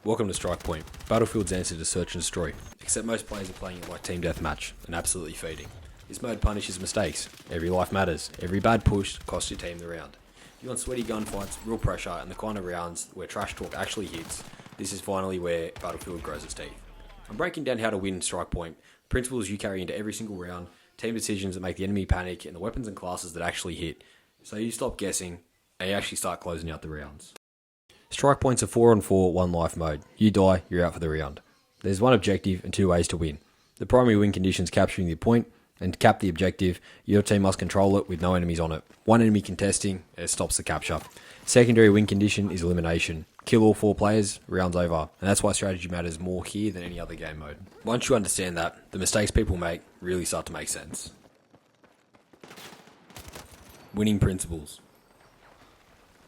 Welcome to Strikepoint, Battlefield's answer to search and destroy, except most players are playing it like team deathmatch and absolutely feeding. This mode punishes mistakes. Every life matters. Every bad push costs your team the round. If you want sweaty gunfights, real pressure, and the kind of rounds where trash talk actually hits, this is finally where Battlefield grows its teeth. I'm breaking down how to win Strikepoint, principles you carry into every single round, team decisions that make the enemy panic, and the weapons and classes that actually hit, so you stop guessing and you actually start closing out the rounds. Strikepoint's a 4-on-4, 1 life mode. You die, you're out for the round. There's one objective and 2 ways to win. The primary win condition is capturing the point, and to cap the objective, your team must control it with no enemies on it. One enemy contesting, and it stops the capture. Secondary win condition is elimination. Kill all 4 players, round's over. And that's why strategy matters more here than any other game mode. Once you understand that, the mistakes people make really start to make sense. Winning principles.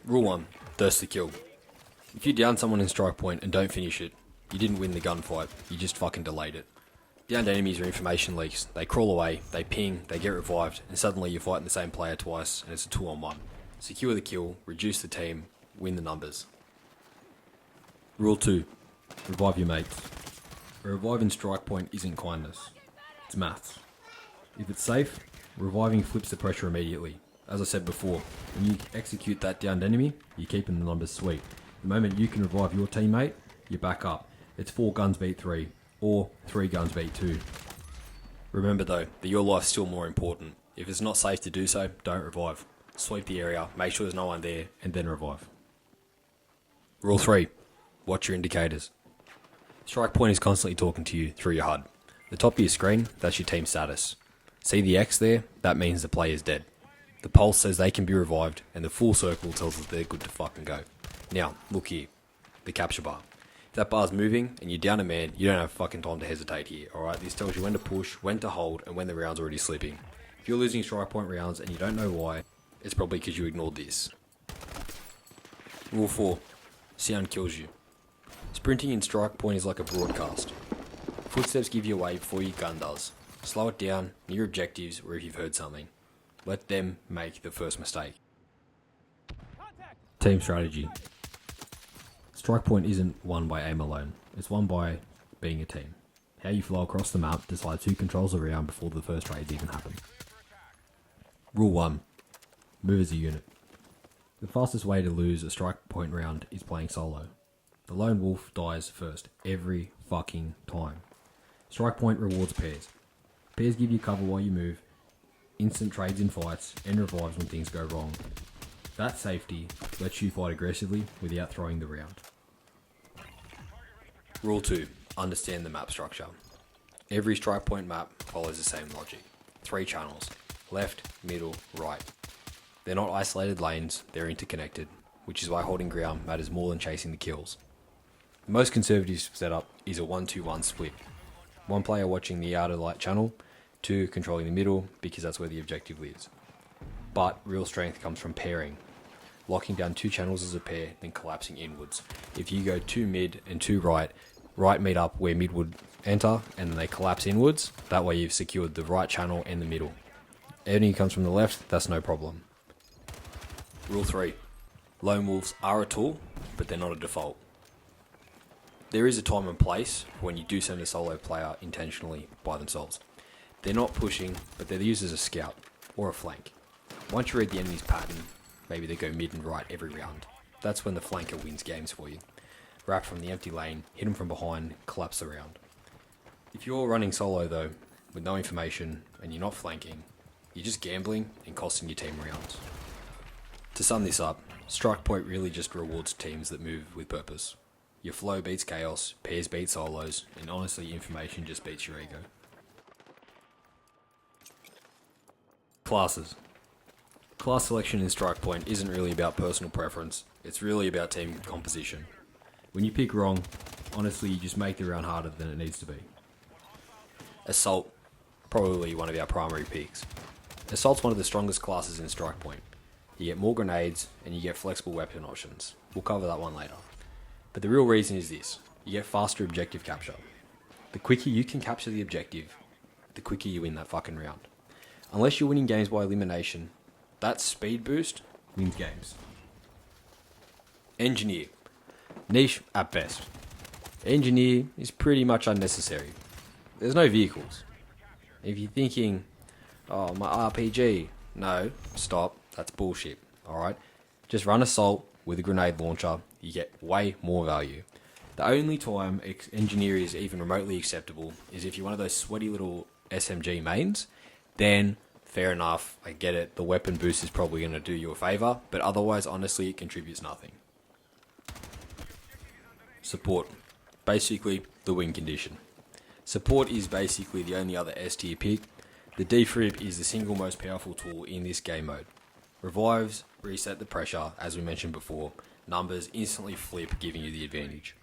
Rule 1, thirst to kill. If you down someone in Strikepoint and don't finish it, you didn't win the gunfight, you just fucking delayed it. Downed enemies are information leaks. They crawl away, they ping, they get revived, and suddenly you're fighting the same player twice and it's a 2-on-1. Secure the kill, reduce the team, win the numbers. Rule 2. Revive your mates. A revive in Strikepoint isn't kindness, it's maths. If it's safe, reviving flips the pressure immediately. As I said before, when you execute that downed enemy, you're keeping the numbers sweet. The moment you can revive your teammate, you're back up. It's 4 guns beat 3, or 3 guns beat 2. Remember though, that your life's still more important. If it's not safe to do so, don't revive. Sweep the area, make sure there's no one there, and then revive. Rule 3. Watch your indicators. Strikepoint is constantly talking to you through your HUD. The top of your screen, that's your team status. See the X there? That means the player's dead. The pulse says they can be revived, and the full circle tells us they're good to fucking go. Now, look here. The capture bar. If that bar's moving and you're down a man, you don't have fucking time to hesitate here, alright? This tells you when to push, when to hold, and when the round's already slipping. If you're losing Strikepoint rounds and you don't know why, it's probably because you ignored this. Rule 4. Sound kills you. Sprinting in Strikepoint is like a broadcast. Footsteps give you away before your gun does. Slow it down, near objectives, or if you've heard something. Let them make the first mistake. Team strategy. Strikepoint isn't won by aim alone, it's won by being a team. How you flow across the map decides who controls the round before the first trades even happen. Rule 1. Move as a unit. The fastest way to lose a Strikepoint round is playing solo. The lone wolf dies first, every fucking time. Strikepoint rewards pairs. Pairs give you cover while you move, instant trades in fights, and revives when things go wrong. That safety lets you fight aggressively without throwing the round. Rule 2. Understand the map structure. Every Strikepoint map follows the same logic. 3 channels. Left, middle, right. They're not isolated lanes, they're interconnected, which is why holding ground matters more than chasing the kills. The most conservative setup is a 1-2-1 split. 1 player watching the outer light channel, 2 controlling the middle because that's where the objective lives. But real strength comes from pairing. Locking down 2 channels as a pair, then collapsing inwards. If you go 2 mid and 2 right meet up where mid would enter, and then they collapse inwards, that way you've secured the right channel and the middle. Enemy comes from the left, that's no problem. Rule 3. Lone wolves are a tool, but they're not a default. There is a time and place when you do send a solo player intentionally by themselves. They're not pushing, but they're used as a scout, or a flank. Once you read the enemy's pattern, maybe they go mid and right every round. That's when the flanker wins games for you. Wrap from the empty lane, hit them from behind, collapse the round. If you're running solo though, with no information, and you're not flanking, you're just gambling and costing your team rounds. To sum this up, Strikepoint really just rewards teams that move with purpose. Your flow beats chaos, pairs beat solos, and honestly information just beats your ego. Classes. Class selection in Strikepoint isn't really about personal preference, it's really about team composition. When you pick wrong, honestly you just make the round harder than it needs to be. Assault, probably one of our primary picks. Assault's one of the strongest classes in Strikepoint. You get more grenades and you get flexible weapon options. We'll cover that one later. But the real reason is this, you get faster objective capture. The quicker you can capture the objective, the quicker you win that fucking round. Unless you're winning games by elimination, that speed boost wins games. Engineer. Niche at best. Engineer is pretty much unnecessary. There's no vehicles. If you're thinking, oh, my RPG, no, stop, that's bullshit, alright? Just run assault with a grenade launcher, you get way more value. The only time engineer is even remotely acceptable is if you're one of those sweaty little SMG mains, then fair enough, I get it, the weapon boost is probably going to do you a favour, but otherwise, honestly, it contributes nothing. Support. Basically, the win condition. Support is basically the only other S tier pick. The defib is the single most powerful tool in this game mode. Revives reset the pressure, as we mentioned before. Numbers instantly flip, giving you the advantage.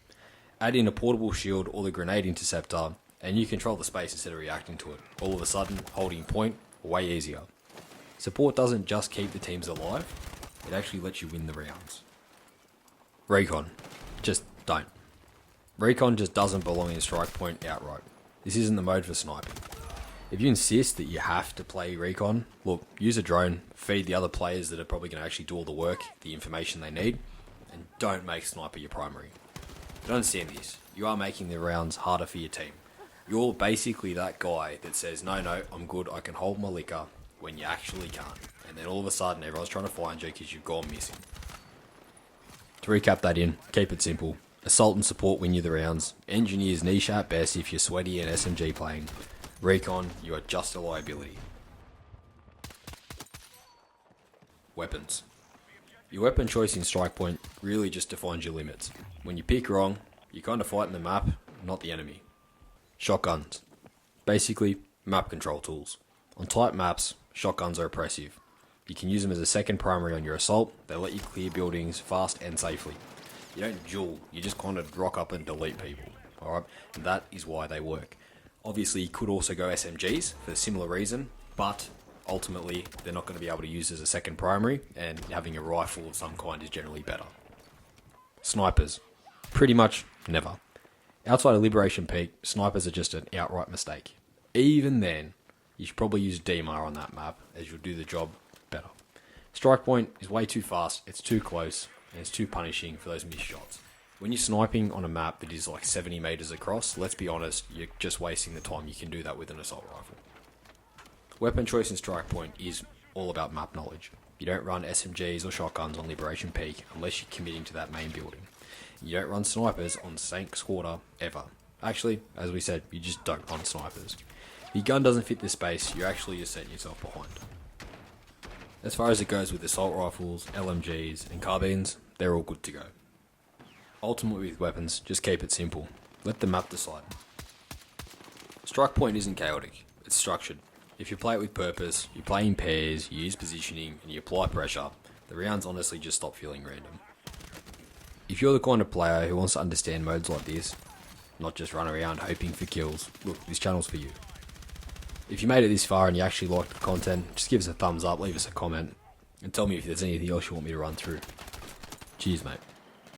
Add in a portable shield or the grenade interceptor, and you control the space instead of reacting to it. All of a sudden, holding point, way easier. Support doesn't just keep the teams alive, it actually lets you win the rounds. Recon. Just don't. Recon just doesn't belong in Strikepoint outright. This isn't the mode for sniping. If you insist that you have to play Recon, look, use a drone, feed the other players that are probably going to actually do all the work, the information they need, and don't make Sniper your primary. Don't understand this. You are making the rounds harder for your team. You're basically that guy that says, no, I'm good, I can hold my liquor, when you actually can't. And then all of a sudden, everyone's trying to find you because you've gone missing. To recap that keep it simple. Assault and support win you the rounds. Engineers niche at best if you're sweaty and SMG playing. Recon, you are just a liability. Weapons. Your weapon choice in Strikepoint really just defines your limits. When you pick wrong, you're kind of fighting the map, not the enemy. Shotguns. Basically, map control tools. On tight maps, shotguns are oppressive. You can use them as a second primary on your assault. They let you clear buildings fast and safely. You don't duel, you just kind of rock up and delete people. Alright? And that is why they work. Obviously, you could also go SMGs for a similar reason, but ultimately, they're not going to be able to use as a second primary, and having a rifle of some kind is generally better. Snipers. Pretty much never. Outside of Liberation Peak, snipers are just an outright mistake. Even then, you should probably use DMAR on that map, as you'll do the job better. Strikepoint is way too fast, it's too close, and it's too punishing for those missed shots. When you're sniping on a map that is like 70 meters across, let's be honest, you're just wasting the time. You can do that with an assault rifle. Weapon choice in Strikepoint is all about map knowledge. You don't run SMGs or shotguns on Liberation Peak unless you're committing to that main building. You don't run snipers on Sank's Quarter ever. Actually, as we said, you just don't run snipers. If your gun doesn't fit the space, you're actually just setting yourself behind. As far as it goes with assault rifles, LMGs, and carbines, they're all good to go. Ultimately with weapons, just keep it simple. Let the map decide. Strikepoint isn't chaotic, it's structured. If you play it with purpose, you play in pairs, you use positioning, and you apply pressure, the rounds honestly just stop feeling random. If you're the kind of player who wants to understand modes like this, not just run around hoping for kills, look, this channel's for you. If you made it this far and you actually liked the content, just give us a thumbs up, leave us a comment, and tell me if there's anything else you want me to run through. Cheers, mate.